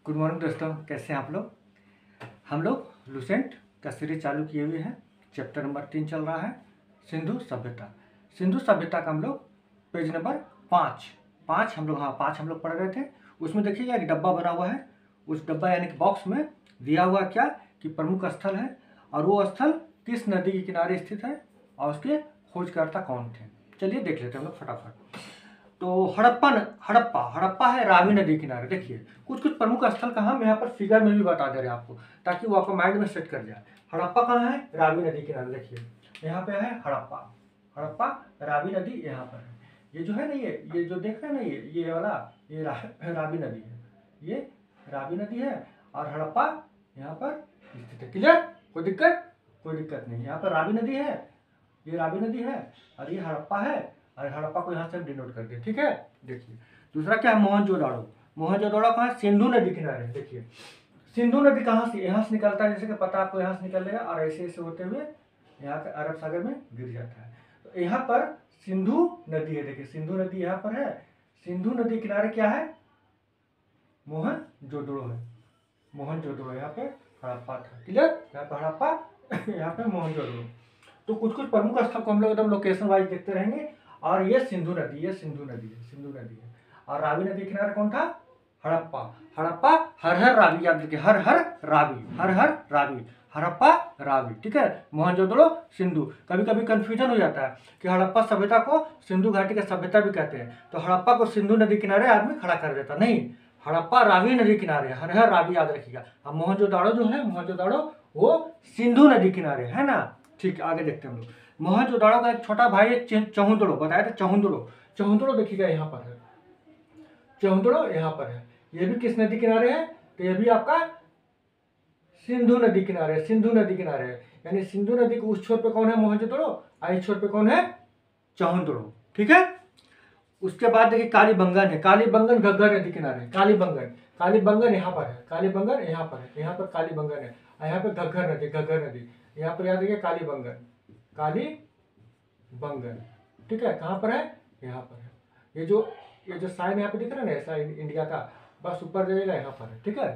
Good morning दोस्तों, कैसे हैं आप लोग। हम लोग लुसेंट का सीरीज चालू किए हुए हैं। चैप्टर नंबर 3 चल रहा है, सिंधु सभ्यता। सिंधु सभ्यता का हम लोग पेज नंबर 5 हम लोग पढ़ रहे थे। उसमें देखिएगा एक डब्बा बना हुआ है। उस डब्बा यानी कि बॉक्स में दिया हुआ क्या कि प्रमुख स्थल है और वो स्थल किस नदी के किनारे स्थित है और उसके खोजकर्ता कौन थे। चलिए देख लेते हैं हम लोग फटाफट। तो हड़प्पा है रावी नदी किनारे। देखिए कुछ प्रमुख स्थल का हम यहाँ पर फिगर में भी बता दे रहे हैं आपको, ताकि वो आपको माइंड में सेट कर जाए। हड़प्पा कहाँ है? रावी नदी किनारे। देखिए यहाँ पे है हड़प्पा रावी नदी यहाँ पर है। ये जो है ना, ये जो देख रहे हैं ना, ये वाला ये रावी नदी है। ये रावी नदी है और हड़प्पा यहाँ पर स्थित है। क्लियर? कोई दिक्कत नहीं। यहाँ पर रावी नदी है, ये रावी नदी है और ये हड़प्पा है और हड़प्पा को यहाँ से डिनोट कर दिया। ठीक है। देखिए दूसरा क्या है? मोहनजोदड़ो कहाँ है? सिंधु नदी किनारे। देखिए सिंधु नदी कहाँ से? यहाँ से निकलता है, जैसे कि पता आपको, यहाँ से निकलेगा और ऐसे होते हुए यहाँ के अरब सागर में गिर जाता है। तो यहाँ पर सिंधु नदी है। देखिए सिंधु नदी यहाँ पर है। सिंधु नदी किनारे क्या है? मोहनजोदड़ो है। मोहनजोदड़ो यहाँ पे हड़प्पा था। क्लियर? यहाँ पे हड़प्पा यहाँ पे मोहनजोदड़ो। तो कुछ प्रमुख स्थल को हम लोग एकदम लोकेशन वाइज देखते रहेंगे। और ये सिंधु नदी है और रावी नदी किनारे कौन था? हड़प्पा हर रावी। याद रखिए, हर रावी, हड़प्पा रावी। ठीक है। मोहनजोदड़ो सिंधु। कभी कभी कंफ्यूजन हो जाता है कि हड़प्पा सभ्यता को सिंधु घाटी का सभ्यता भी कहते हैं, तो हड़प्पा को सिंधु नदी किनारे आदमी खड़ा कर देता। नहीं, हड़प्पा रावी नदी किनारे, हर रावी याद रखिएगा। अब मोहनजोदड़ो जो है, मोहनजोदड़ो वो सिंधु नदी किनारे है ना। ठीक, आगे देखते हैं हम लोग। मोहनजोदड़ो का एक छोटा भाई है चहुंदड़ो, बताया था चहुंदड़ो देखिएगा यहाँ पर है। चहुंदड़ो यहाँ पर है। ये भी किस नदी किनारे है? तो ये भी आपका सिंधु नदी किनारे है। यानी सिंधु नदी के उस छोर पे कौन है? मोहनजोदड़ो। और इस छोर पे कौन है? चहुंदड़ो। ठीक है। उसके बाद देखिए कालीबंगन है। कालीबंगन घग्गर नदी किनारे। कालीबंगन यहाँ पर है। कालीबंगन यहाँ पर है। यहाँ पर कालीबंगन है और यहाँ पे घग्गर नदी। यहाँ पर याद रखिए कालीबंगन। ठीक है। कहाँ पर है? यहाँ पर है। ये जो साइन यहाँ पे दिख रहा है ना, ऐसा इंडिया का, बस ऊपर जाइएगा, यहाँ पर है। ठीक है।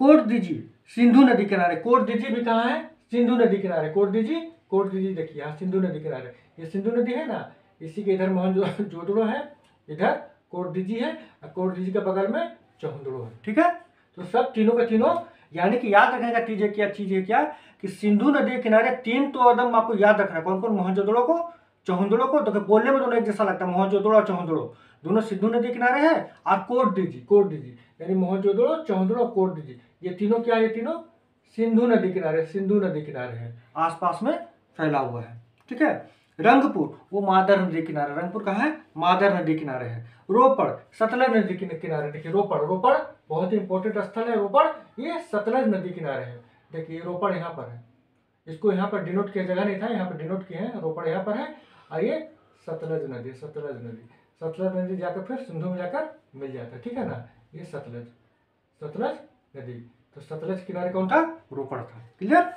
कोटदीजी सिंधु नदी किनारे। कोटदीजी भी कहाँ है? सिंधु नदी किनारे। कोटदीजी देखिए यहाँ सिंधु नदी किनारे। ये सिंधु नदी है ना, इसी के इधर मोहनजोदड़ो है, इधर कोटदीजी है और कोटदीजी के बगल में चहुंदड़ो है। ठीक है। तो सब तीनों के तीनों, यानी कि याद रखने का चीज है क्या कि सिंधु नदी के किनारे तीन तो एकदम आपको याद रखना है। कौन कौन? मोहनजोदड़ो को, चहुंदड़ो को। तो बोलने में दोनों एक जैसा लगता है, मोहनजोदड़ो और चहुंदड़ो दोनों सिंधु नदी किनारे है। और कोटदीजी यानी मोहनजोदड़ो, चहुंदड़ो, कोटदीजी, ये तीनों क्या है? ये तीनों सिंधु नदी किनारे है, आसपास में फैला हुआ है। ठीक है। रंगपुर वो मादर नदी किनारे। रंगपुर कहाँ है? मादर नदी किनारे है। रोपड़ सतलज नदी के किनारे। देखिए रोपड़ बहुत ही इंपॉर्टेंट स्थल है। रोपड़ ये सतलज नदी किनारे है। देखिए रोपड़ यहाँ पर है। इसको यहाँ पर डिनोट किया जगह नहीं था, यहाँ पर डिनोट किए हैं। रोपड़ यहाँ पर है और ये सतलज नदी जाकर फिर सिंधु में जाकर मिल जाता है। ठीक है ना। ये सतलज नदी। तो सतलज किनारे कौन था? रोपड़ था। क्लियर?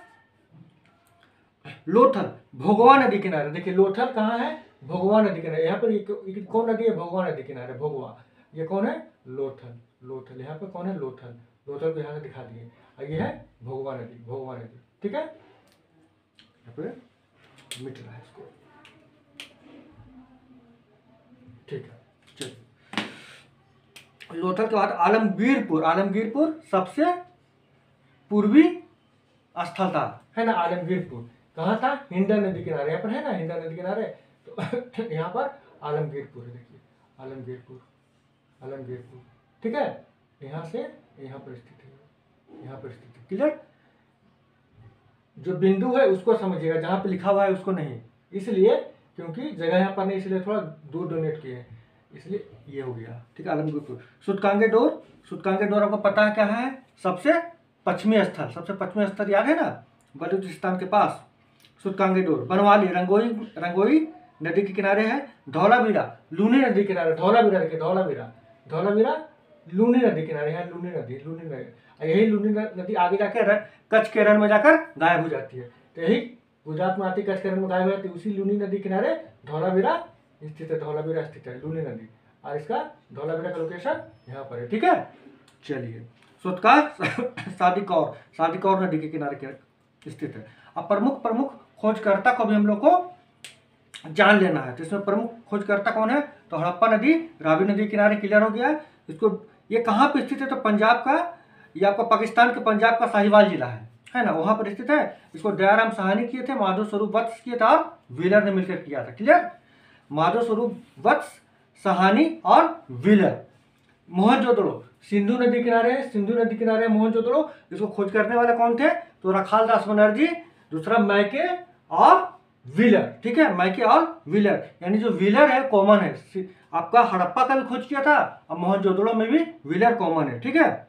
लोथल भोगवा नदी किनारे। देखिए लोथल कहाँ है? भोगवा नदी किनारे। यहाँ पर कौन नदी है? भोगवा नदी किनारे। भोगवा, ये कौन है? लोथल। यहाँ पे कौन है? लोथल को यहाँ से दिखा दिए। और ये है भोगवा नदी। ठीक है। यहाँ पे मिट रहा है इसको। ठीक है। चलिए लोथल के बाद आलमगीरपुर सबसे पूर्वी स्थल था, है ना। आलमगीरपुर कहाँ था? हिंडन नदी किनारे। यहाँ पर है ना हिंडन नदी किनारे। तो यहाँ पर आलमगीरपुर है। देखिए आलमगीरपुर। ठीक है। यहाँ से यहाँ पर स्थित है। क्लियर? जो बिंदु है उसको समझिएगा, जहाँ पे लिखा हुआ है उसको नहीं, इसलिए क्योंकि जगह यहाँ पर नहीं, इसलिए थोड़ा दूर डोनेट किए हैं, इसलिए ये हो गया। ठीक है। आलमगीरपुर। सुतकांगे डोर आपको पता है क्या है? सबसे पश्चिमी स्थल याद है ना, बलूचिस्तान के पास सुतकांगे डोर। बनवाली रंगोई नदी के किनारे है। धौलावीरा लूनी नदी किनारे। धौलावीरा लूनी नदी किनारे है। लूनी नदी। यही लूनी नदी आगे जाकर कच्छ के रण में जाकर गायब हो जाती है। तो यही गुजरात में आती, कच्छ के रण में गायब हो जाती है। उसी लूनी नदी किनारे धौलावीरा स्थित है। लूनी नदी। और इसका धौलावीरा का लोकेशन यहाँ पर है। ठीक है, चलिए सोतका शादी कौर नदी के किनारे स्थित है। अब प्रमुख खोजकर्ता को भी हम लोग को जान लेना है। तो इसमें प्रमुख खोजकर्ता कौन है? तो हड़प्पा नदी, रावी नदी किनारे क्लियर हो गया। इसको ये कहाँ पे स्थित है? तो पंजाब का, ये आपका पाकिस्तान के पंजाब का साहिवाल जिला है ना, वहां पर स्थित है। इसको दयाराम साहनी किए थे, माधव स्वरूप वत्स किए थे और व्हीलर ने मिलकर किया था। क्लियर, माधव स्वरूप वत्स, साहनी और व्हीलर। मोहनजोदड़ो सिंधु नदी किनारे मोहनजोदड़ो। इसको खोज करने वाले कौन थे? तो रखाल दास बनर्जी, दूसरा मैके और व्हीलर। ठीक है, मैके और व्हीलर, यानी जो व्हीलर है कॉमन है। आपका हड़प्पा का भी खोज किया था और मोहनजोदड़ो में भी व्हीलर कॉमन है। ठीक है,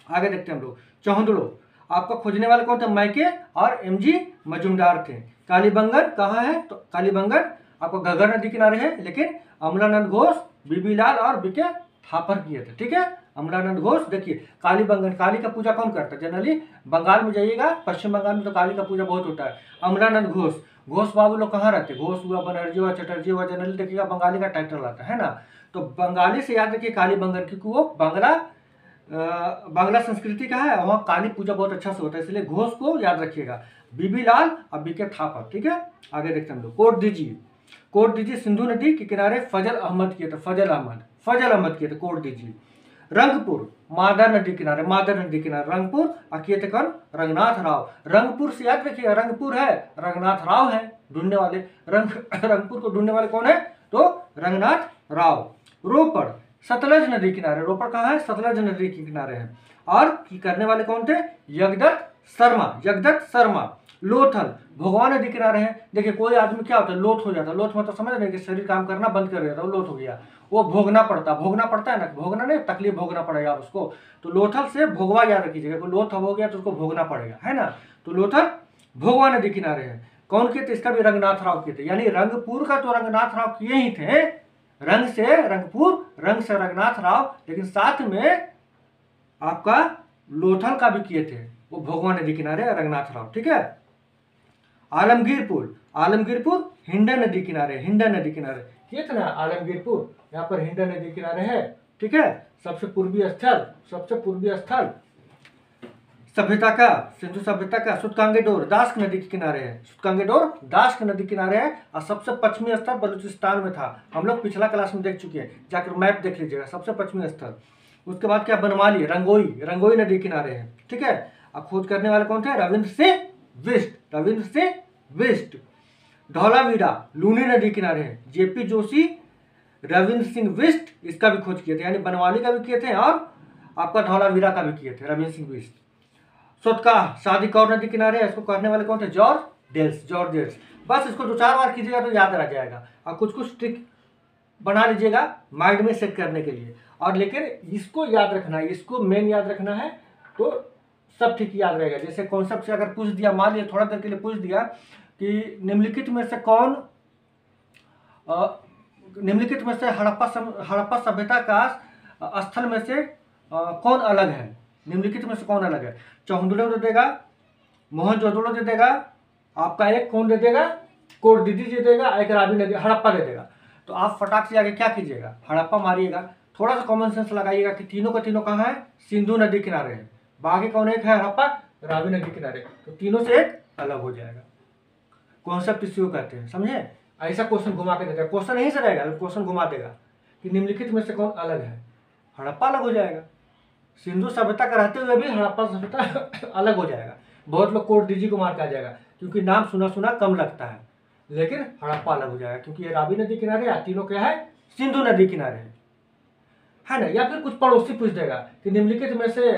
आगे देखते हैं हम लोग। चौहदड़ो, आपका खोजने वाले कौन थे? मैके और एमजी मजुमदार थे। कालीबंगन कहाँ है? तो कालीबंगन आपका घग्गर नदी किनारे है, लेकिन अमलानंद घोष, बीबी लाल और बीके थापर किए थे। ठीक है, अमलानंद घोष। देखिए कालीबंगन, काली का पूजा कौन करता है? जनरली बंगाल में जाइएगा, पश्चिम बंगाल में तो काली का पूजा बहुत होता है। अमलानंद घोष, घोष बाबू लोग कहाँ रहते? घोष हुआ, बनर्जी हुआ, चटर्जी हुआ, जनरली देखिएगा बंगाली का टाइटल आता है ना। तो बंगाली से याद रखिए कालीबंगन, क्योंकि वो बांग्ला संस्कृति का है, वहाँ काली पूजा बहुत अच्छा से होता है, इसलिए घोष को याद रखिएगा। बीबी लाल और बीके थापर। ठीक है, आगे देखते हैं हम लोग। कोट दीजिए सिंधु नदी के किनारे फजल अहमद किए थे। फजल अहमद किए थे कोट दीजिए। रंगपुर मादर नदी किनारे रंगपुर और किए थे कौन? रंगनाथ राव। रंगपुर से याद रखिएगा, रंगपुर है, रंगनाथ राव है ढूंढने वाले। रंगपुर को ढूंढने वाले कौन है? तो रंगनाथ राव। रोपड़ सतलज नदी किनारे, रोपड़ कहाँ है? सतलज नदी के किनारे है। और की करने वाले कौन थे? जगदत्त शर्मा। लोथल भगवान नदी किनारे है। देखिए कोई आदमी क्या होता है? लोथ हो जाता है। लोथ मतलब समझ रहे हैं कि शरीर काम करना बंद कर देता है, वो लोथ हो गया। वो भोगना पड़ता है ना, भोगना नहीं, तकलीफ भोगना पड़ेगा आप उसको। तो लोथल से भोगवा याद रखिएगा, कोई लोथ हो गया तो उसको भोगना पड़ेगा, है ना। तो लोथल भोगवा नदी किनारे है। कौन किए थे? इसका भी रंगनाथ राव किए थे। यानी रंगपुर का तो रंगनाथ राव किए ही थे, रंग से रंगपुर, रंग से रंगनाथ राव, लेकिन साथ में आपका लोथल का भी किए थे, वो भोगवा नदी किनारे रंगनाथ राव। ठीक है, आलमगीरपुर हिंडन नदी किनारे किए थे ना आलमगीरपुर, यहाँ पर हिंडन नदी किनारे है। ठीक है, सबसे पूर्वी स्थल सभ्यता का, सिंधु सभ्यता का सुतकांगेडोर दास्क नदी के किनारे है। और सबसे पश्चिमी स्थल बलूचिस्तान में था। हम लोग पिछला क्लास में देख चुके हैं, जाकर मैप देख लीजिएगा, सबसे पश्चिमी स्थल। उसके बाद क्या? बनमाली, रंगोई नदी किनारे है। ठीक है, अब खोज करने वाले कौन थे? रविंद्र सिंह बिष्ट। धौलावीरा लूनी नदी किनारे है। जेपी जोशी, रविंद्र सिंह बिष्ट, इसका भी खोज किए थे, यानी बनवाली का भी किए थे और आपका धौलावीरा का भी किए थे, रविंद्र सिंह बिष्ट। सोतका शादी कौर नदी किनारे है, इसको करने वाले कौन थे? George Dales. बस इसको 2-4 बार कीजिएगा तो याद रह जाएगा, और कुछ ट्रिक बना लीजिएगा माइंड में सेट करने के लिए। और लेकिन इसको याद रखना है, इसको मेन याद रखना है, तो सब ठीक याद रहेगा। जैसे कॉन्सेप्ट से अगर पूछ दिया, मान लिया थोड़ा देर के लिए पूछ दिया कि निम्नलिखित में से हड़प्पा सभ्यता का स्थल में से कौन अलग है? निम्नलिखित में से कौन अलग है? चौहदड़ो दे देगा, मोहनजोदड़ो दे देगा, आपका एक कौन दे देगा? कोटदीजी दे देगा, एक रावी नदी, हड़प्पा दे देगा। तो आप फटाक से आगे क्या कीजिएगा? हड़प्पा मारिएगा। थोड़ा सा कॉमन सेंस लगाइएगा कि तीनों का तीनों कहाँ है? सिंधु नदी किनारे है। बाकी कौन एक है? हड़प्पा, रावी नदी किनारे। तो तीनों से एक अलग हो जाएगा। कॉन्सेप्ट इसी को कहते हैं, समझे? ऐसा क्वेश्चन घुमा के देगा, क्वेश्चन यहीं से रहेगा, क्वेश्चन घुमा देगा कि निम्नलिखित में से कौन अलग है? हड़प्पा अलग हो जाएगा। सिंधु सभ्यता का रहते हुए भी हड़प्पा सभ्यता अलग हो जाएगा। बहुत लोग कोटदीजी को मार के आ जाएगा, क्योंकि नाम सुना कम लगता है, लेकिन हड़प्पा अलग हो जाएगा, क्योंकि ये रावी नदी किनारे है, तीनों क्या है? सिंधु नदी किनारे है ना। या फिर कुछ पड़ोसी पूछ देगा कि निम्नलिखित में से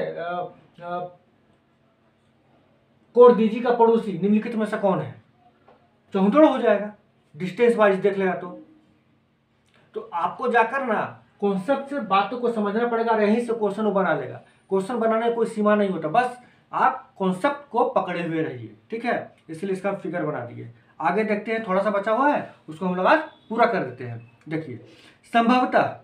कोटदीजी का पड़ोसी निम्नलिखित में से कौन है? चौहदड़ो हो जाएगा, डिस्टेंस वाइज देख लेगा। तो आपको जाकर ना कॉन्सेप्ट से बातों को समझना पड़ेगा, यहीं से क्वेश्चन बना लेगा। क्वेश्चन बनाने में कोई सीमा नहीं होता, बस आप कॉन्सेप्ट को पकड़े हुए रहिए। ठीक है, इसलिए इसका फिगर बना दिए। आगे देखते हैं, थोड़ा सा बचा हुआ है, उसको हम लोग आज पूरा कर देते हैं। देखिए, संभवतः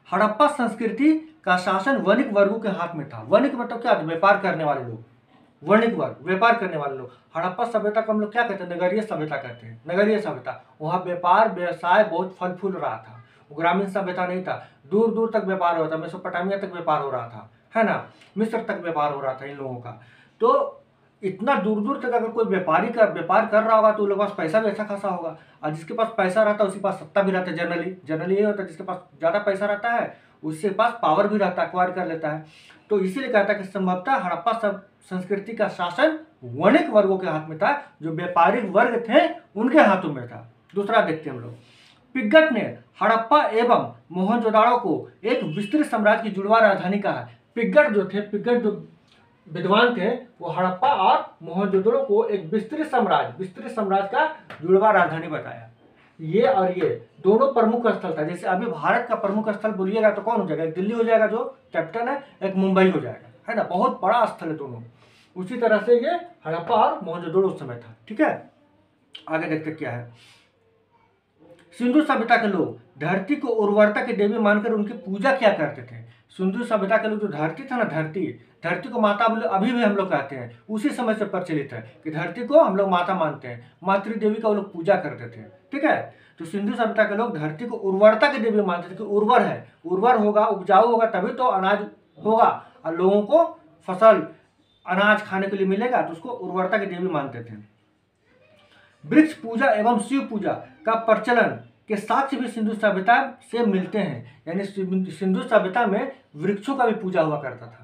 हड़प्पा संस्कृति का शासन वणिक वर्गों के हाथ में था। वणिक मतलब क्या? व्यापार करने वाले लोग, वणिक वर्ग, व्यापार करने वाले लोग। हड़प्पा सभ्यता को हम लोग क्या कहते हैं? नगरीय सभ्यता कहते हैं। नगरीय सभ्यता, वहाँ व्यापार व्यवसाय बहुत फल फूल रहा था। वो ग्रामीण सभ्यता नहीं था, दूर दूर तक व्यापार होता, मेसोपोटामिया तक व्यापार हो रहा था, है ना, मिस्र तक व्यापार हो रहा था इन लोगों का। तो इतना दूर दूर तक अगर कोई व्यापारी का व्यापार कर रहा होगा तो उन लोगों के पास पैसा भी अच्छा खासा होगा, और जिसके पास पैसा रहता है उसके पास सत्ता भी रहता है। जनरली ये होता है, जिसके पास ज़्यादा पैसा रहता है उसके पास पावर भी रहता है, एक्वायर कर लेता है। तो इसीलिए कहता है कि संभवतः हड़प्पा संस्कृति का शासन वणिक वर्गों के हाथ में था, जो व्यापारिक वर्ग थे उनके हाथों में था। दूसरा देखते हैं हम लोग, पिग्गट ने हड़प्पा एवं मोहनजोदाड़ो को एक विस्तृत साम्राज्य की जुड़वा राजधानी कहा। पिग्गट जो विद्वान थे वो हड़प्पा और मोहनजोदड़ो को एक विस्तृत साम्राज्य का जुड़वा राजधानी बताया। ये और ये दोनों प्रमुख स्थल था। जैसे अभी भारत का प्रमुख स्थल बोलिएगा तो कौन हो जाएगा, एक दिल्ली हो जाएगा जो कैपिटल है, एक मुंबई हो जाएगा, है ना, बहुत बड़ा स्थल है दोनों। उसी तरह से ये हड़प्पा और मोहनजोदड़ो उस समय था। ठीक है, आगे देखते क्या है। सिंधु सभ्यता के लोग धरती को उर्वरता की देवी मानकर उनकी पूजा क्या करते थे। सिंधु सभ्यता के लोग जो धरती था ना, धरती को माता अभी भी हम लोग कहते हैं, उसी समय से प्रचलित है कि धरती को हम लोग माता मानते हैं, मातृ देवी का वो लोग पूजा करते थे। ठीक है, तो सिंधु सभ्यता के लोग धरती को उर्वरता की देवी मानते थे कि उर्वर है, उर्वर होगा, उपजाऊ होगा, तभी तो अनाज होगा और लोगों को फसल अनाज खाने के लिए मिलेगा, तो उसको उर्वरता की देवी मानते थे। वृक्ष पूजा एवं शिव पूजा का प्रचलन के साक्ष्य भी सिंधु सभ्यता से मिलते हैं। यानी सिंधु सभ्यता में वृक्षों का भी पूजा हुआ करता था,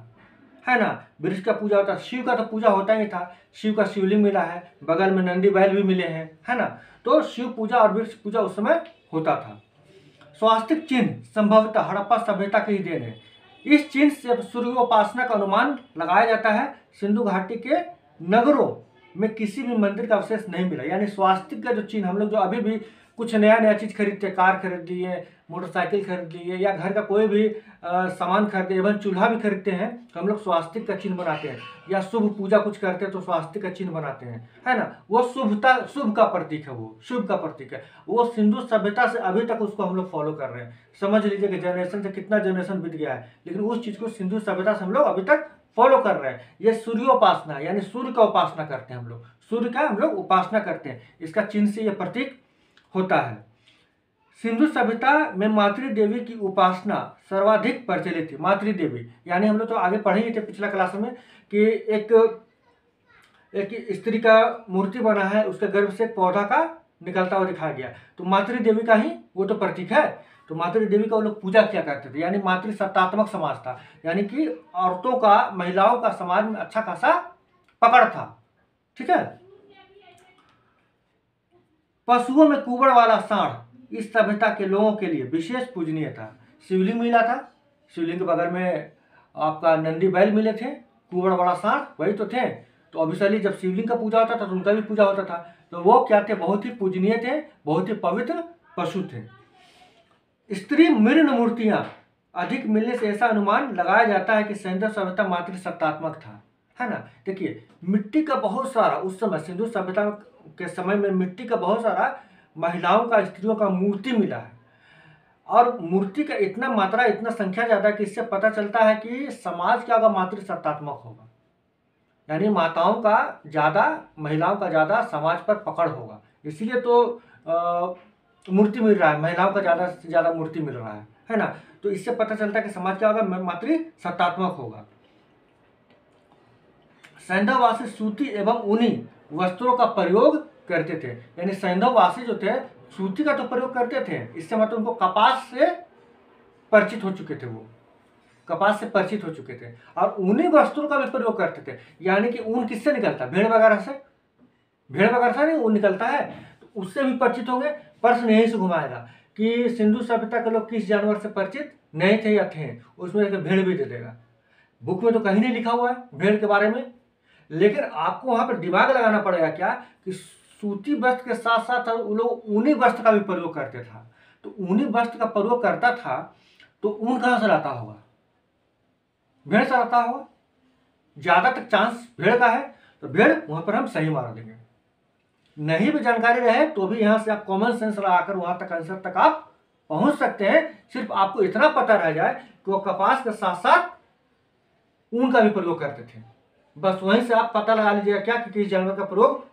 है ना, वृक्ष का पूजा होता, शिव का तो पूजा होता ही था, शिव का शिवलिंग मिला है, बगल में नंदी बैल भी मिले हैं, है ना, तो शिव पूजा और वृक्ष पूजा उस समय होता था। स्वास्तिक चिन्ह संभवतः हड़प्पा सभ्यता की ही देन है। इस चिन्ह से सूर्योपासना का अनुमान लगाया जाता है। सिंधु घाटी के नगरों में किसी भी मंदिर का अवशेष नहीं मिला। यानी स्वास्तिक का जो चिन्ह, हम लोग जो अभी भी कुछ नया चीज़ खरीदते हैं, कार खरीद लिए, मोटरसाइकिल खरीद लिए, या घर का कोई भी सामान खरीदते, एवं चूल्हा भी खरीदते हैं, तो हम लोग स्वास्तिक का चिन्ह बनाते हैं, या शुभ पूजा कुछ करते हैं तो स्वास्तिक का चिन्ह बनाते हैं, है ना, वो शुभ का प्रतीक है, वो शुभ का प्रतीक है। वो सिंधु सभ्यता से अभी तक उसको हम लोग फॉलो कर रहे हैं। समझ लीजिए कि जनरेशन से कितना जनरेशन बीत गया है, लेकिन उस चीज़ को सिंधु सभ्यता से हम लोग अभी तक फॉलो कर रहे हैं। ये सूर्योपासना, यानी सूर्य का उपासना करते हैं हम लोग, सूर्य का हम लोग उपासना करते हैं, इसका चिन्ह से ये प्रतीक होता है। सिंधु सभ्यता में मातृ देवी की उपासना सर्वाधिक प्रचलित थी। मातृ देवी यानी हम लोग तो आगे पढ़े ही थे पिछला क्लास में कि एक स्त्री का मूर्ति बना है, उसके गर्भ से पौधा का निकलता हुआ दिखाया गया, तो मातृ देवी का ही वो तो प्रतीक है। तो मातृ देवी का वो लोग पूजा किया करते थे, यानी मातृ सत्तात्मक समाज था, यानी कि औरतों का, महिलाओं का समाज में अच्छा खासा पकड़ था। ठीक है, पशुओं में कुबड़ वाला सांड इस सभ्यता के लोगों के लिए विशेष पूजनीय था। शिवलिंग मिला था, शिवलिंग के बगल में आपका नंदी बैल मिले थे, कुबड़ वाला सांड वही तो थे। तो ऑब्वियसली जब शिवलिंग का पूजा होता था तो उनका भी पूजा होता था, तो वो क्या थे, बहुत ही पूजनीय थे, बहुत ही पवित्र पशु थे। स्त्री मृण मूर्तियां अधिक मिलने से ऐसा अनुमान लगाया जाता है कि सिंधु सभ्यता मातृ सत्तात्मक था, है ना। देखिए, मिट्टी का बहुत सारा उस समय सिंधु सभ्यता के समय में मिट्टी का बहुत सारा महिलाओं का, स्त्रियों का मूर्ति मिला है, और मूर्ति का इतना मात्रा, इतना संख्या ज़्यादा कि इससे पता चलता है कि समाज क्या होगा, मातृ सत्तात्मक होगा, यानी माताओं का ज़्यादा, महिलाओं का ज़्यादा समाज पर पकड़ होगा। इसीलिए तो मूर्ति मिल रहा है, महिलाओं का ज़्यादा से ज़्यादा मूर्ति मिल रहा है ना। तो इससे पता चलता है कि समाज क्या होगा, मातृ सत्तात्मक होगा। सैंधववासी सूती एवं ऊनी वस्त्रों का प्रयोग करते थे, यानी सैंधववासी जो थे सूती का तो प्रयोग करते थे, इससे मतलब उनको कपास से परिचित हो चुके थे, वो कपास से परिचित हो चुके थे, और ऊनी वस्त्रों का भी प्रयोग करते थे। यानी कि ऊन किससे निकलता है, भेड़ वगैरह से, भेड़ वगैरह से नहीं ऊन निकलता है, तो उससे भी परिचित होंगे। प्रश्न यहीं से घुमाएगा कि सिंधु सभ्यता के लोग किस जानवर से परिचित नहीं थे या थे, उसमें भेड़ भी दे देगा। बुक में तो कहीं नहीं लिखा हुआ है भेड़ के बारे में, लेकिन आपको वहाँ पर दिमाग लगाना पड़ेगा क्या कि सूती वस्त्र के साथ साथ वो लोग ऊनी वस्त्र का भी प्रयोग करते था। तो ऊनी वस्त्र का प्रयोग करता था तो ऊन कहाँ से लाता होगा, भेड़ से लाता होगा, ज़्यादा तक चांस भेड़ का है, तो भेड़ वहाँ पर हम सही मार देंगे। नहीं भी जानकारी रहे तो भी यहाँ से आप कॉमन सेंस लगाकर वहाँ तक आंसर तक आप पहुँच सकते हैं। सिर्फ आपको इतना पता रह जाए कि वो कपास के साथ साथ ऊन का भी प्रयोग करते थे, बस वहीं से आप पता लगा लीजिएगा क्या कि किस जानवर का प्रयोग,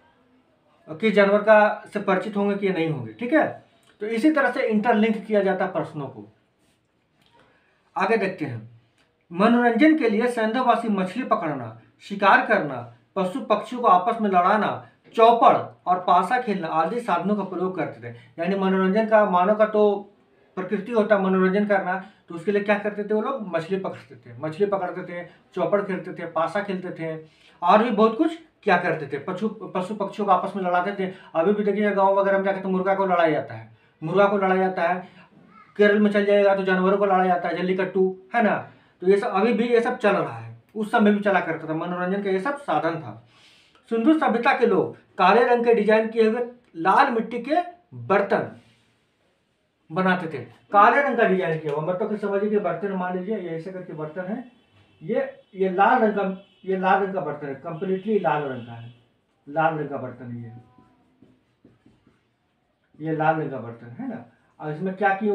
किस जानवर का से परिचित होंगे कि नहीं होंगे। ठीक है, तो इसी तरह से इंटरलिंक किया जाता है प्रश्नों को। आगे देखते हैं। मनोरंजन के लिए सैंधववासी मछली पकड़ना, शिकार करना, पशु पक्षियों को आपस में लड़ाना, चौपड़ और पासा खेलना आदि साधनों का प्रयोग करते थे। यानी मनोरंजन का, मानव का तो प्रकृति होता है मनोरंजन करना, तो उसके लिए क्या करते थे वो लोग? मछली पकड़ते थे, चौपड़ खेलते थे, पासा खेलते थे, और भी बहुत कुछ क्या करते थे, पशु पक्षियों को आपस में लड़ाते थे। अभी भी देखिए गाँव वगैरह में जाकर तो मुर्गा को लड़ाया जाता है, केरल में चल जाएगा तो जानवरों को लड़ाया जाता है, जल्लीकट्टू, है ना। तो ये सब अभी भी ये सब चल रहा है, उस समय भी चला करता था, मनोरंजन का ये सब साधन था। सिंधु सभ्यता के लोग काले रंग के डिजाइन किए हुए लाल मिट्टी के बर्तन बनाते थे। काले रंग का डिजाइन किया हुआ, मतलब कि समझिए कि बर्तन मान लीजिए ये ऐसे करके बर्तन है, ये लाल रंग का बर्तन है, कंप्लीटली लाल रंग का है, लाल रंग का बर्तन है ये लाल रंग का बर्तन है ना। और इसमें क्या किए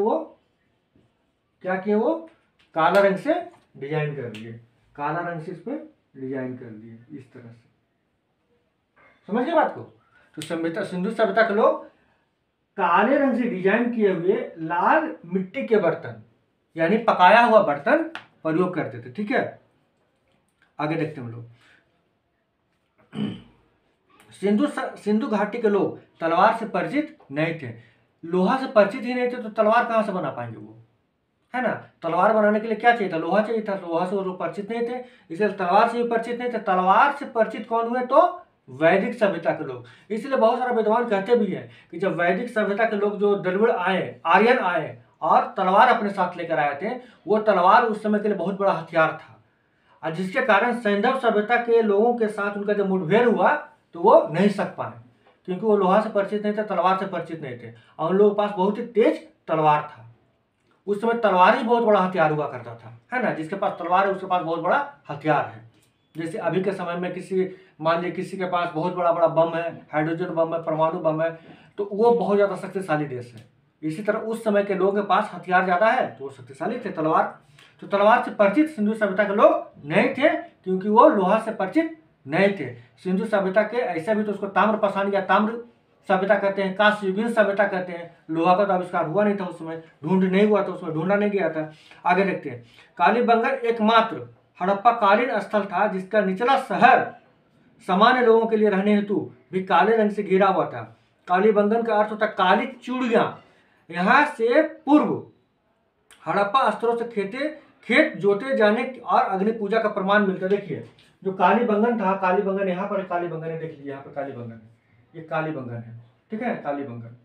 वो काला रंग से डिजाइन कर दिए, काला रंग से इस पर डिजाइन कर दिए, इस तरह से। समझिए बात को। तो सिंधु सभ्यता के लोग काले रंग से डिजाइन किए हुए लाल मिट्टी के बर्तन, यानी पकाया हुआ बर्तन प्रयोग करते थे। ठीक है, आगे देखते हैं हम लोग। सिंधु घाटी के लोग तलवार से परिचित नहीं थे। लोहा से परिचित ही नहीं थे तो तलवार कहां से बना पाएंगे वो, है ना। तलवार बनाने के लिए क्या चाहिए था? लोहा चाहिए था। लोहा से वो परिचित नहीं थे, इसलिए तलवार से भी परिचित नहीं थे। तलवार से परिचित कौन हुए? तो वैदिक सभ्यता के लोग। इसलिए बहुत सारे विद्वान कहते भी हैं कि जब वैदिक सभ्यता के लोग, जो द्रविड़ आए, आर्यन आए और तलवार अपने साथ लेकर आए थे, वो तलवार उस समय के लिए बहुत बड़ा हथियार था, और जिसके कारण सैंधव सभ्यता के लोगों के साथ उनका जब मुठभेड़ हुआ तो वो नहीं सक पाए, क्योंकि वो लोहा से परिचित नहीं थे, तलवार से परिचित नहीं थे, और उन लोगों के पास बहुत ही तेज तलवार था। उस समय तलवार ही बहुत बड़ा हथियार हुआ करता था, है ना। जिसके पास तलवार है उसके पास बहुत बड़ा हथियार है। जैसे अभी के समय में मान लीजिए किसी के पास बहुत बड़ा बम है, हाइड्रोजन बम है, परमाणु बम है, तो वो बहुत ज़्यादा शक्तिशाली देश है। इसी तरह उस समय के लोगों के पास हथियार ज़्यादा है तो वो शक्तिशाली थे, तलवार। तो तलवार से परिचित सिंधु सभ्यता के लोग नहीं थे, क्योंकि वो लोहा से परिचित नहीं थे। सिंधु सभ्यता के ऐसा भी तो उसको ताम्र पाषाण या ताम्र सभ्यता कहते हैं, कांस्ययुगीन सभ्यता कहते हैं। लोहा का तो आविष्कार हुआ नहीं था उस समय, ढूंढ नहीं हुआ था, उसमें ढूंढा नहीं गया था। आगे देखते हैं। कालीबंगन एकमात्र हड़प्पाकालीन स्थल था जिसका निचला शहर सामान्य लोगों के लिए रहने हेतु भी काले रंग से घिरा हुआ था। कालीबंगन का अर्थ होता है काली चूड़ियां। यहाँ से पूर्व हड़प्पा स्तरों से खेत जोते जाने और अग्नि पूजा का प्रमाण मिलता है। देखिए जो कालीबंगन था, कालीबंगन यहाँ पर कालीबंगन है, देख लीजिए यहाँ पर कालीबंगन है, ये कालीबंगन है, ठीक है, कालीबंगन,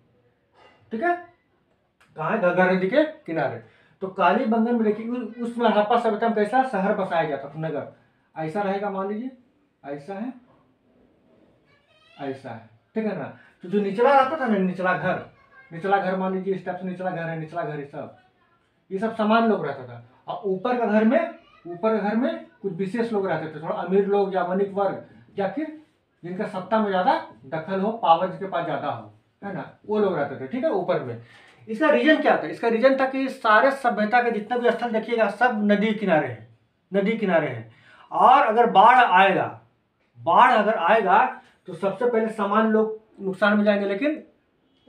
ठीक है, कहाँ है? घग्गर नदी के किनारे। तो कालीबंगन में देखिए उसमें हड़प्पा सभ्यता में कैसा शहर बसाया जाता था, नगर ऐसा रहेगा, मान लीजिए ऐसा है, ऐसा है, ठीक है ना। तो जो निचला रहता था ना, निचला घर मान लीजिए इस टाइप से निचला घर है, निचला घर ये सब सामान्य लोग रहता था। और ऊपर का घर में कुछ विशेष लोग रहते थे, थोड़ा अमीर लोग या वणिक वर्ग, या फिर जिनका सत्ता में ज्यादा दखल हो, पावर जिसके पास ज्यादा हो, है ना, वो लोग रहते थे, ठीक है, ऊपर में। इसका रीजन क्या था? इसका रीजन था कि सारे सभ्यता के जितने भी स्थल देखिएगा सब नदी किनारे हैं। और अगर बाढ़ अगर आएगा तो सबसे पहले सामान्य लोग नुकसान में जाएंगे, लेकिन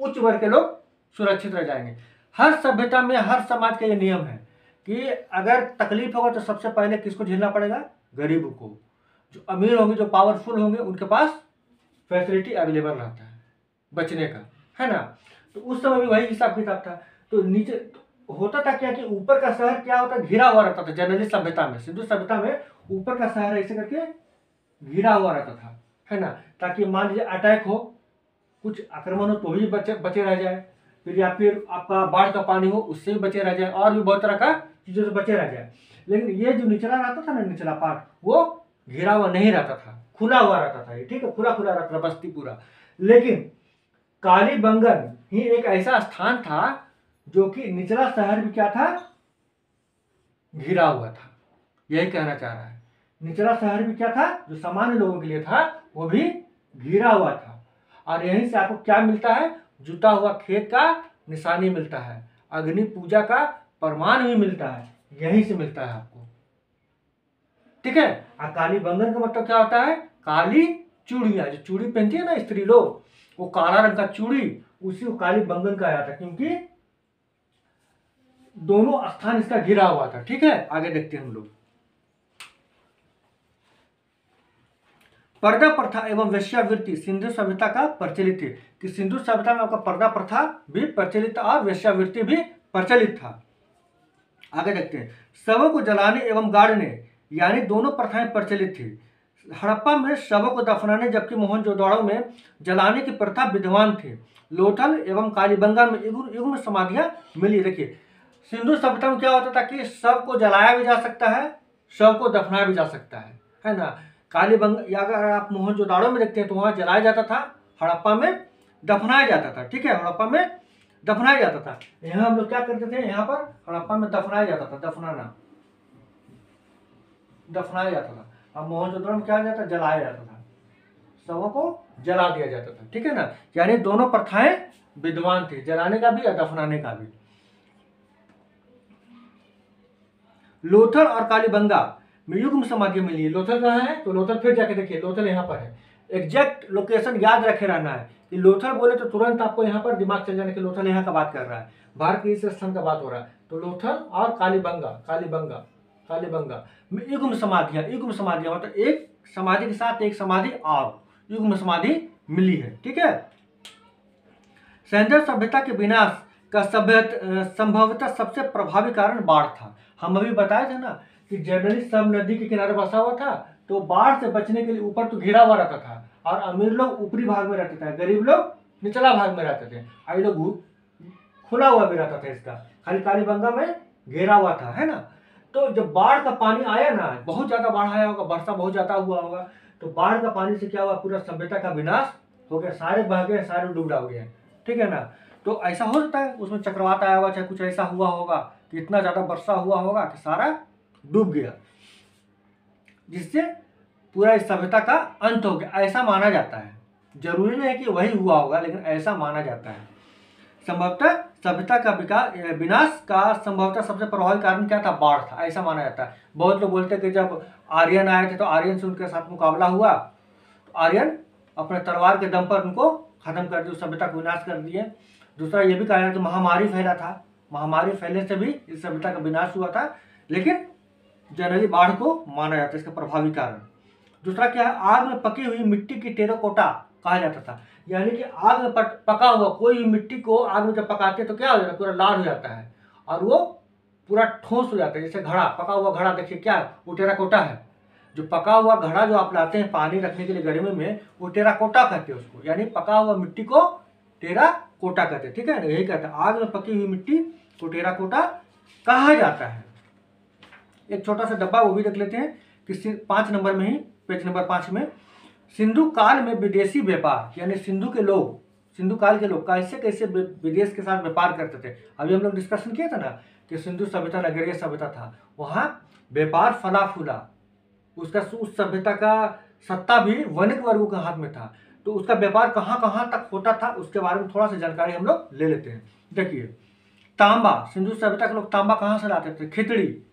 उच्च वर्ग के लोग सुरक्षित रह जाएंगे। हर सभ्यता में, हर समाज का ये नियम है कि अगर तकलीफ होगा तो सबसे पहले किसको झेलना पड़ेगा? गरीब को। जो अमीर होंगे, जो पावरफुल होंगे, उनके पास फैसिलिटी अवेलेबल रहता है बचने का, है ना। तो उस समय भी वही हिसाब किताब था। तो नीचे होता था क्या कि ऊपर का शहर क्या होता, घिरा हुआ रहता था। जनरली सभ्यता में, सिंधु सभ्यता में ऊपर का शहर ऐसे करके घिरा हुआ रहता था, है ना, ताकि मान लीजिए अटैक हो, कुछ आक्रमण हो तो भी बचे रह जाए, फिर या फिर आपका बाढ़ का पानी हो उससे भी बचे रह जाए, और भी बहुत तरह का चीजों से बचे रह जाए। लेकिन ये जो निचला रहता था ना, निचला पार्ट, वो घिरा हुआ नहीं रहता था, खुला हुआ रहता था, ठीक है, खुला रहता था बस्ती पूरा। लेकिन कालीबंगन ही एक ऐसा स्थान था जो कि निचला शहर भी क्या था? घिरा हुआ था। यही कहना चाह रहा है, निचला शहर भी क्या था? जो सामान्य लोगों के लिए था वो भी घिरा हुआ था। और यहीं से आपको क्या मिलता है? जुता हुआ खेत का निशानी मिलता है, अग्नि पूजा का प्रमाण भी मिलता है, यहीं से मिलता है आपको, ठीक है। और कालीबंगन का मतलब क्या होता है? काली चूड़ियां, जो चूड़ी पहनती है ना स्त्री लोग, वो काला रंग का चूड़ी उसी को काली बंगन कहा जाता है, क्योंकि दोनों स्थान इसका घिरा हुआ था। ठीक है, आगे देखते हैं हम लोग। पर्दा प्रथा एवं वेश्यावृत्ति सिंधु सभ्यता का प्रचलित है, कि सिंधु सभ्यता में आपका पर्दा प्रथा भी प्रचलित था और वेश्यावृत्ति भी प्रचलित था। आगे देखते हैं। शवों को जलाने एवं गाड़ने यानी दोनों प्रथाएं प्रचलित थी। हड़प्पा में शवों को दफनाने जबकि मोहनजोदड़ो में जलाने की प्रथा विद्यमान थी। लोथल एवं कालीबंगा में युग्म समाधियां मिली। देखिए, सिंधु सभ्यता में क्या होता था कि शव को जलाया भी जा सकता है, शव को दफनाया भी जा सकता है ना। कालीबंगा या अगर आप मोहनजोदड़ो में देखते हैं तो वहां जलाया जाता था, हड़प्पा में दफनाया जाता था। ठीक है, हड़प्पा में दफनाया जाता था। यहाँ हम लोग क्या करते थे, यहाँ पर हड़प्पा में दफनाया जाता था, दफनाया जाता था। अब मोहनजोदड़ो में क्या जाता, जलाया जाता था, शवों को जला दिया जाता था। ठीक है ना, यानी दोनों प्रथाएं विद्यमान थी, जलाने का भी और दफनाने का भी। लोथल और कालीबंगा में युग्म समाधि मिली है। लोथल कहाँ है, तो लोथल फिर जाके देखिए, लोथल यहाँ पर है। एग्जैक्ट लोकेशन याद रखे रहना है कि लोथल बोले तो तुरंत आपको यहाँ पर दिमाग चल जाने की लोथल यहाँ का बात कर रहा है, भारत के इस स्थान का बात हो रहा है। तो लोथल और कालीबंगा में युग्म समाधियां मतलब एक समाधि के साथ एक समाधि और युग्म समाधि मिली है। ठीक है, सिंधु सभ्यता के विनाश का संभवतः सबसे प्रभावी कारण बाढ़ था। हम अभी बताए थे ना कि जनरली सब नदी के किनारे बसा हुआ था, तो बाढ़ से बचने के लिए ऊपर तो घिरा हुआ रहता था और अमीर लोग ऊपरी भाग में रहते थे, गरीब लोग निचला भाग में रहते थे। आई लोग खुला हुआ भी रहता था, इसका खाली कालीबंगा में घेरा हुआ था, है ना। तो जब बाढ़ का पानी आया ना, बहुत ज्यादा बाढ़ आया होगा, वर्षा बहुत ज्यादा हुआ होगा, तो बाढ़ का पानी से क्या हुआ, पूरा सभ्यता का विनाश हो गया, सारे बह गए, सारे डूब डाल गए। ठीक है ना, तो ऐसा हो सकता है उसमें चक्रवात आया हुआ, चाहे कुछ ऐसा हुआ होगा कि इतना ज्यादा वर्षा हुआ होगा कि सारा डूब गया, जिससे पूरा इस सभ्यता का अंत हो गया, ऐसा माना जाता है। जरूरी नहीं है कि वही हुआ होगा, लेकिन ऐसा माना जाता है। संभवतः सभ्यता का विनाश का संभवतः सबसे प्रभावी कारण क्या था, बाढ़ था, ऐसा माना जाता है। बहुत लोग बोलते हैं कि जब आर्यन आए थे तो आर्यन से उनके साथ मुकाबला हुआ, तो आर्यन अपने तलवार के दम पर उनको खत्म कर दिया, सभ्यता का विनाश कर दिए। दूसरा ये भी कहा जाता है कि महामारी फैला था, महामारी फैलने से भी इस सभ्यता का विनाश हुआ था, लेकिन जनरली बाढ़ को माना जाता है इसका प्रभावी कारण। दूसरा क्या है, आग में पकी हुई मिट्टी की टेराकोटा कहा जाता था, यानी कि आग में पका हुआ कोई भी मिट्टी को आग में जब पकाते तो क्या हो जाता है, पूरा लाल हो जाता है और वो पूरा ठोस हो जाता है, जैसे घड़ा, पका हुआ घड़ा देखिए क्या है, वो टेराकोटा है। जो पका हुआ घड़ा जो आप लाते हैं पानी रखने के लिए गर्मी में, वो टेराकोटा कहते हैं उसको, यानी पका हुआ मिट्टी को टेराकोटा कहते हैं। ठीक है, यही कहते हैं, आग में पकी हुई मिट्टी को टेराकोटा कहा जाता है। एक छोटा सा डब्बा वो भी देख लेते हैं कि 5 नंबर में ही, पेज नंबर 5 में, सिंधु काल में विदेशी व्यापार, यानी सिंधु काल के लोग कैसे कैसे विदेश के साथ व्यापार करते थे। अभी हम लोग डिस्कशन किया था ना कि सिंधु सभ्यता नगरीय सभ्यता था, वहां व्यापार फला फूला, उसका उस सभ्यता का सत्ता भी वणिक वर्गों के हाथ में था, तो उसका व्यापार कहाँ कहाँ तक होता था उसके बारे में थोड़ा सा जानकारी हम लोग ले लेते हैं। देखिए, तांबा, सिंधु सभ्यता के लोग तांबा कहाँ से लाते थे, खिचड़ी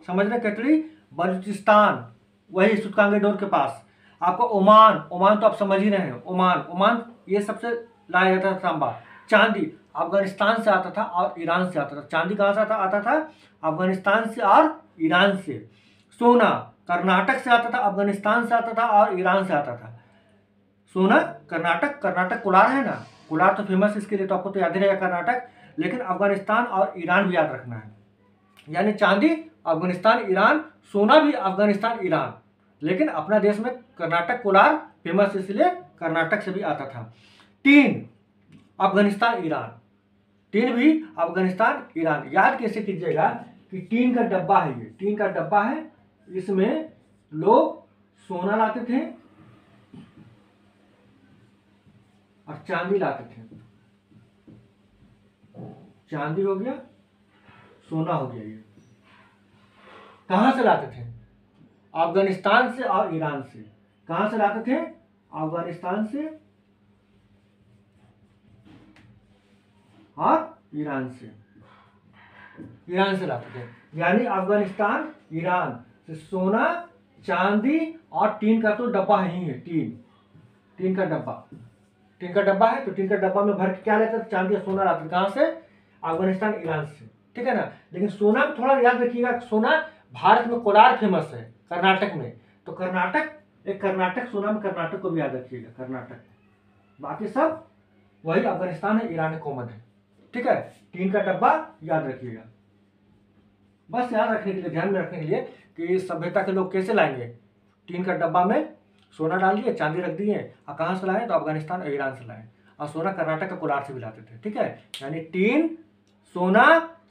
समझ रहे, खिचड़ी बलूचिस्तान, वही सुतकांगे डोर के पास। आपको ओमान तो आप समझ ही रहे हैं, ओमान ये सबसे लाया जाता था तांबा। चांदी अफगानिस्तान से आता था और ईरान से आता था। चांदी कहाँ से आता था, अफगानिस्तान से और ईरान से। सोना कर्नाटक से आता था, अफगानिस्तान से आता था और ईरान से आता था। सोना कर्नाटक कोलार है ना, कोलार तो फेमस इसके लिए, तो आपको तो याद ही रहेगा कर्नाटक, लेकिन अफगानिस्तान और ईरान भी याद रखना है। यानी चांदी अफगानिस्तान ईरान, सोना भी अफगानिस्तान ईरान, लेकिन अपना देश में कर्नाटक कोलार फेमस इसलिए कर्नाटक से भी आता था। टीन अफगानिस्तान ईरान, टीन भी अफगानिस्तान ईरान। याद कैसे कीजिएगा कि टीन का डब्बा है, ये टीन का डब्बा है, इसमें लोग सोना लाते थे और चांदी लाते थे। चांदी हो गया, सोना हो गया। ये कहां से लाते थे, अफगानिस्तान से और ईरान से। कहां से लाते थे, अफगानिस्तान से और ईरान से लाते थे। यानी अफगानिस्तान ईरान से सोना, चांदी और टीन का तो डब्बा ही है, टीन का डब्बा। टीन का डब्बा है तो टीन का डब्बा में भर के क्या लेते थे, चांदी या सोना लाते थे। कहाँ से? अफगानिस्तान, ईरान से, ठीक है ना। लेकिन सोना में थोड़ा याद रखिएगा, सोना भारत में कोलार फेमस है, कर्नाटक में, तो कर्नाटक, एक कर्नाटक, सोना में कर्नाटक को भी याद रखिएगा, कर्नाटक। बाकी सब वही अफगानिस्तान है, ईरान है, कॉमन है, ठीक है। टीन का डब्बा याद रखिएगा, बस याद रखने के लिए, ध्यान में रखने के लिए कि इस सभ्यता के लोग कैसे लाएंगे। टीन का डब्बा में सोना डाल दिए, चांदी रख दिए, और कहाँ से लाए? तो अफगानिस्तान और ईरान से लाए, और सोना कर्नाटक का कोलार से भी लाते थे, ठीक है। यानी टीन, सोना,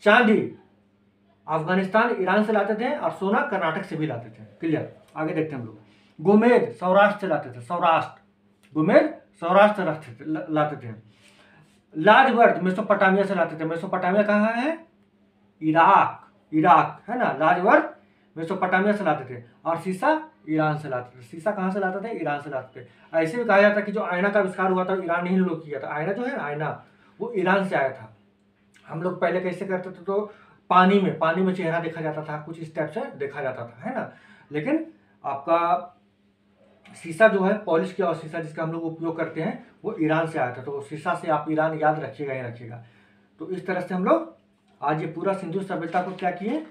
चांदी अफगानिस्तान, ईरान से लाते थे, और सोना कर्नाटक से भी लाते थे। क्लियर? आगे देखते हैं हम लोग। गोमेद सौराष्ट्र से लाते थे, सौराष्ट्र, गोमेद सौराष्ट्र से लाते थे। लाजवर्द मेसोपोटामिया से लाते थे। मेसोपोटामिया कहाँ है? इराक, इराक है ना। लाजवर्द मेसोपोटामिया से लाते थे। और सीसा ईरान से लाते थे। सीसा कहाँ से लाते थे? ईरान से लाते थे। ऐसे भी कहा जाता है कि जो आयना का आविष्कार हुआ था ईरान ही लोग किया था। आयना जो है ना, आयना, वो ईरान से आया था। हम लोग पहले कैसे करते थे, तो पानी में चेहरा देखा जाता था, कुछ इस टाइप से देखा जाता था, है ना। लेकिन आपका शीशा जो है, पॉलिश किया हुआ शीशा जिसका हम लोग उपयोग करते हैं, वो ईरान से आया था। तो शीशा से आप ईरान याद रखिएगा ही रखिएगा। तो इस तरह से हम लोग आज ये पूरा सिंधु सभ्यता को क्या किए,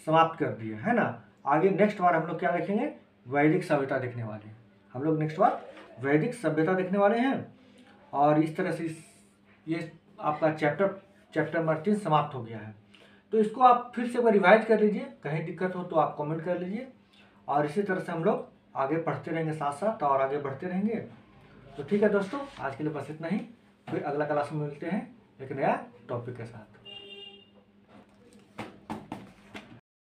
समाप्त कर दिए, है ना। आगे नेक्स्ट बार हम लोग क्या देखेंगे? वैदिक सभ्यता देखने वाले हैं हम लोग। नेक्स्ट बार वैदिक सभ्यता देखने वाले हैं। और इस तरह से ये आपका चैप्टर नंबर 3 समाप्त हो गया है। तो इसको आप फिर से एक बार रिवाइज कर लीजिए, कहीं दिक्कत हो तो आप कमेंट कर लीजिए। और इसी तरह से हम लोग आगे पढ़ते रहेंगे साथ साथ, और आगे बढ़ते रहेंगे। तो ठीक है दोस्तों, आज के लिए बस इतना ही। फिर अगला क्लास में मिलते हैं एक नया टॉपिक के साथ।